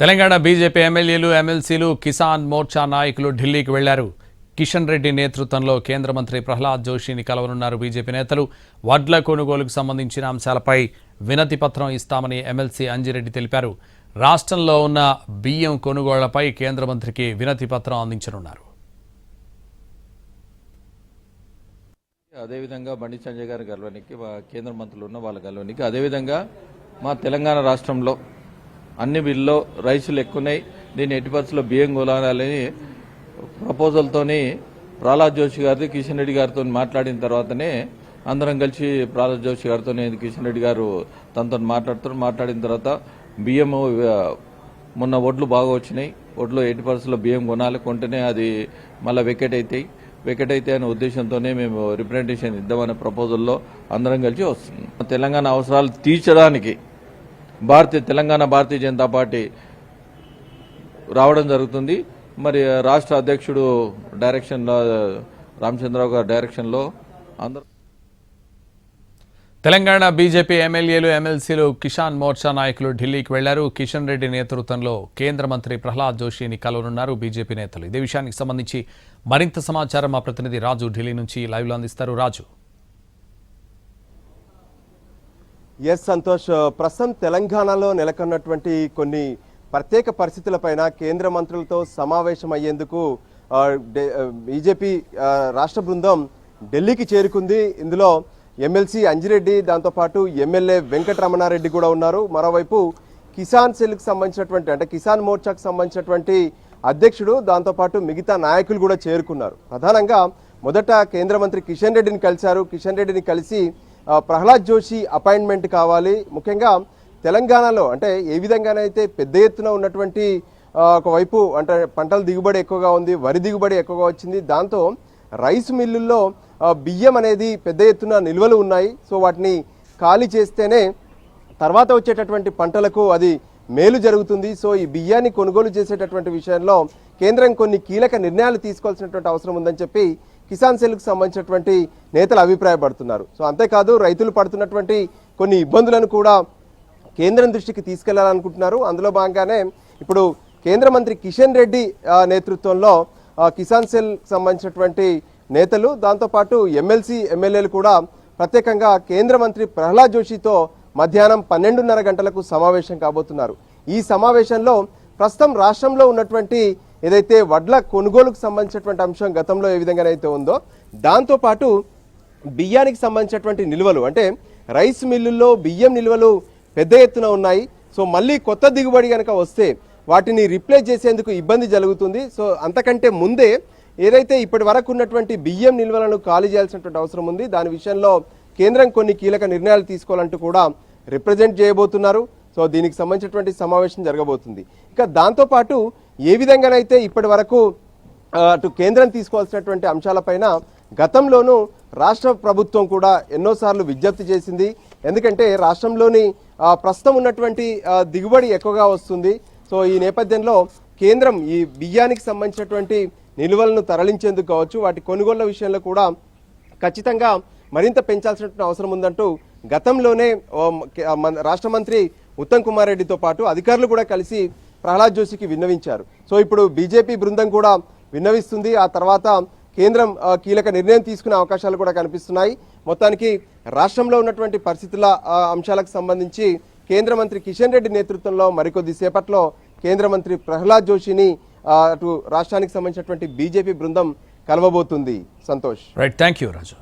Telangana BJP ఎమ్మెల్యేలు ఎమ్మెల్సీలు కిసాన్ మోర్చా నాయకులు ఢిల్లీకి వెళ్లారు. కిషన్ రెడ్డి నేతృత్వంలో కేంద్ర మంత్రి ప్రహ్లాద్ జోషిని కలవనున్నారు. బీజేపీ నేతలు వడ్ల కొనుగోలుకు సంబంధించిన అంశాలపై వినతి పత్రం ఇస్తామని ఎమ్మెల్సీ అంజిరెడ్డి తెలిపారు. రాష్ట్రంలో ఉన్న బియ్యం కొనుగోళ్లపై కేంద్ర మంత్రికి వినతి పత్రం అందించనున్నారు. అదేవిధంగా బండి సంజయ్ గారి గెలవనికి కేంద్ర మంత్రులు ఉన్న వాళ్ళ గెలవనికి అదేవిధంగా మా తెలంగాణ రాష్ట్రంలో అన్ని బిల్లో రైసులు ఎక్కున్నాయి, దీన్ని ఎట్టి పరిస్థితుల్లో బియ్యం కొనాలని ప్రపోజల్తోని ప్రహ్లాద్ జోషి గారిది కిషన్ రెడ్డి గారితో మాట్లాడిన తర్వాతనే అందరం కలిసి ప్రహ్లాద్ జోషి గారితో కిషన్ రెడ్డి గారు తనతో మాట్లాడిన తర్వాత బియ్యము మొన్న ఒడ్లు బాగా వచ్చినాయి, ఒడ్లు ఎట్టి పరిస్థితుల్లో బియ్యం కొనాలి, కొంటేనే అది మళ్ళీ వెకెట్ అయితే అనే ఉద్దేశంతోనే మేము రిప్రజెంటేషన్ ఇద్దామనే ప్రపోజల్లో అందరం కలిసి వస్తున్నాం. తెలంగాణ అవసరాలు తీర్చడానికి తెలంగాణ భారతీయ జనతా పార్టీ రావడం జరుగుతుంది. మరి రాష్ట్ర అధ్యక్షుడు డైరెక్షన్లో రామచంద్రరావు గారి డైరెక్షన్లో అందరూ తెలంగాణ బీజేపీ ఎమ్మెల్యేలు ఎమ్మెల్సీలు కిసాన్ మోర్చా నాయకులు ఢిల్లీకి వెళ్లారు. కిషన్ రెడ్డి నేతృత్వంలో కేంద్ర మంత్రి ప్రహ్లాద్ జోషిని కలవనున్నారు బీజేపీ నేతలు. ఇదే విషయానికి సంబంధించి మరింత సమాచారం మా ప్రతినిధి రాజు ఢిల్లీ నుంచి లైవ్లో అందిస్తారు. రాజు. ఎస్ సంతోష్, ప్రస్తుతం తెలంగాణలో నెలకొన్నటువంటి కొన్ని ప్రత్యేక పరిస్థితులపైన కేంద్ర మంత్రులతో సమావేశం అయ్యేందుకు బీజేపీ రాష్ట్ర బృందం ఢిల్లీకి చేరుకుంది. ఇందులో ఎమ్మెల్సీ అంజిరెడ్డి, దాంతోపాటు ఎమ్మెల్యే వెంకటరమణారెడ్డి కూడా ఉన్నారు. మరోవైపు కిసాన్ సెల్కి సంబంధించినటువంటి అంటే కిసాన్ మోర్చాకు సంబంధించినటువంటి అధ్యక్షుడు, దాంతోపాటు మిగతా నాయకులు కూడా చేరుకున్నారు. ప్రధానంగా మొదట కేంద్ర మంత్రి కిషన్ రెడ్డిని కలిశారు. కిషన్ రెడ్డిని కలిసి ప్రహ్లాద్ జోషి అపాయింట్మెంట్ కావాలి, ముఖ్యంగా తెలంగాణలో అంటే ఏ విధంగానైతే పెద్ద ఎత్తున ఉన్నటువంటి ఒకవైపు అంటే పంటల దిగుబడి ఎక్కువగా ఉంది, వరి దిగుబడి ఎక్కువగా వచ్చింది, దాంతో రైస్ మిల్లుల్లో బియ్యం అనేది పెద్ద ఎత్తున నిల్వలు ఉన్నాయి. సో వాటిని ఖాళీ చేస్తేనే తర్వాత వచ్చేటటువంటి పంటలకు అది మేలు జరుగుతుంది. సో ఈ బియ్యాన్ని కొనుగోలు చేసేటటువంటి విషయంలో కేంద్రం కొన్ని కీలక నిర్ణయాలు తీసుకోవాల్సినటువంటి అవసరం ఉందని చెప్పి కిసాన్ సెల్కు సంబంధించినటువంటి నేతలు అభిప్రాయపడుతున్నారు. సో అంతేకాదు రైతులు పడుతున్నటువంటి కొన్ని ఇబ్బందులను కూడా కేంద్రం దృష్టికి తీసుకెళ్లాలనుకుంటున్నారు. అందులో భాగంగానే ఇప్పుడు కేంద్ర మంత్రి కిషన్ రెడ్డి నేతృత్వంలో కిసాన్ సెల్ సంబంధించినటువంటి నేతలు, దాంతోపాటు ఎమ్మెల్యేలు కూడా ప్రత్యేకంగా కేంద్ర మంత్రి ప్రహ్లాద్ జోషితో మధ్యాహ్నం 12:30 గంటలకు సమావేశం కాబోతున్నారు. ఈ సమావేశంలో ప్రస్తుతం రాష్ట్రంలో ఉన్నటువంటి ఏదైతే వడ్ల కొనుగోలుకు సంబంధించినటువంటి అంశం గతంలో ఏ విధంగానైతే ఉందో, దాంతోపాటు బియ్యానికి సంబంధించినటువంటి నిల్వలు అంటే రైస్ మిల్లుల్లో బియ్యం నిల్వలు పెద్ద ఎత్తున ఉన్నాయి. సో మళ్ళీ కొత్త దిగుబడి కనుక వస్తే వాటిని రిప్లేస్ చేసేందుకు ఇబ్బంది జరుగుతుంది. సో అంతకంటే ముందే ఏదైతే ఇప్పటి వరకు ఉన్నటువంటి బియ్యం నిల్వలను ఖాళీ చేయాల్సినటువంటి అవసరం ఉంది. దాని విషయంలో కేంద్రం కొన్ని కీలక నిర్ణయాలు తీసుకోవాలంటూ కూడా రిప్రజెంట్ చేయబోతున్నారు. సో దీనికి సంబంధించినటువంటి సమావేశం జరగబోతుంది. ఇక దాంతోపాటు ఏ విధంగానైతే ఇప్పటి వరకు అటు కేంద్రం తీసుకోవాల్సినటువంటి అంశాలపైన గతంలోనూ రాష్ట్ర ప్రభుత్వం కూడా ఎన్నోసార్లు విజ్ఞప్తి చేసింది. ఎందుకంటే రాష్ట్రంలోని ప్రస్తుతం ఉన్నటువంటి దిగుబడి ఎక్కువగా వస్తుంది. సో ఈ నేపథ్యంలో కేంద్రం ఈ బియ్యానికి సంబంధించినటువంటి నిల్వలను తరలించేందుకు కావచ్చు, వాటి కొనుగోళ్ల విషయంలో కూడా ఖచ్చితంగా మరింత పెంచాల్సినటువంటి అవసరం ఉందంటూ గతంలోనే రాష్ట్ర మంత్రి ఉత్తమ్ కుమార్ రెడ్డితో పాటు అధికారులు కూడా కలిసి ప్రహ్లాద్ జోషికి విన్నవించారు. సో ఇప్పుడు బీజేపీ బృందం కూడా విన్నవిస్తుంది. ఆ తర్వాత కేంద్రం కీలక నిర్ణయం తీసుకునే అవకాశాలు కూడా కనిపిస్తున్నాయి. మొత్తానికి రాష్ట్రంలో ఉన్నటువంటి పరిస్థితుల అంశాలకు సంబంధించి కేంద్ర మంత్రి కిషన్ రెడ్డి నేతృత్వంలో మరికొద్ది సేపట్లో కేంద్ర మంత్రి ప్రహ్లాద్ జోషిని అటు రాష్ట్రానికి సంబంధించినటువంటి బీజేపీ బృందం కలవబోతుంది. Santosh. Right, thank you Raju.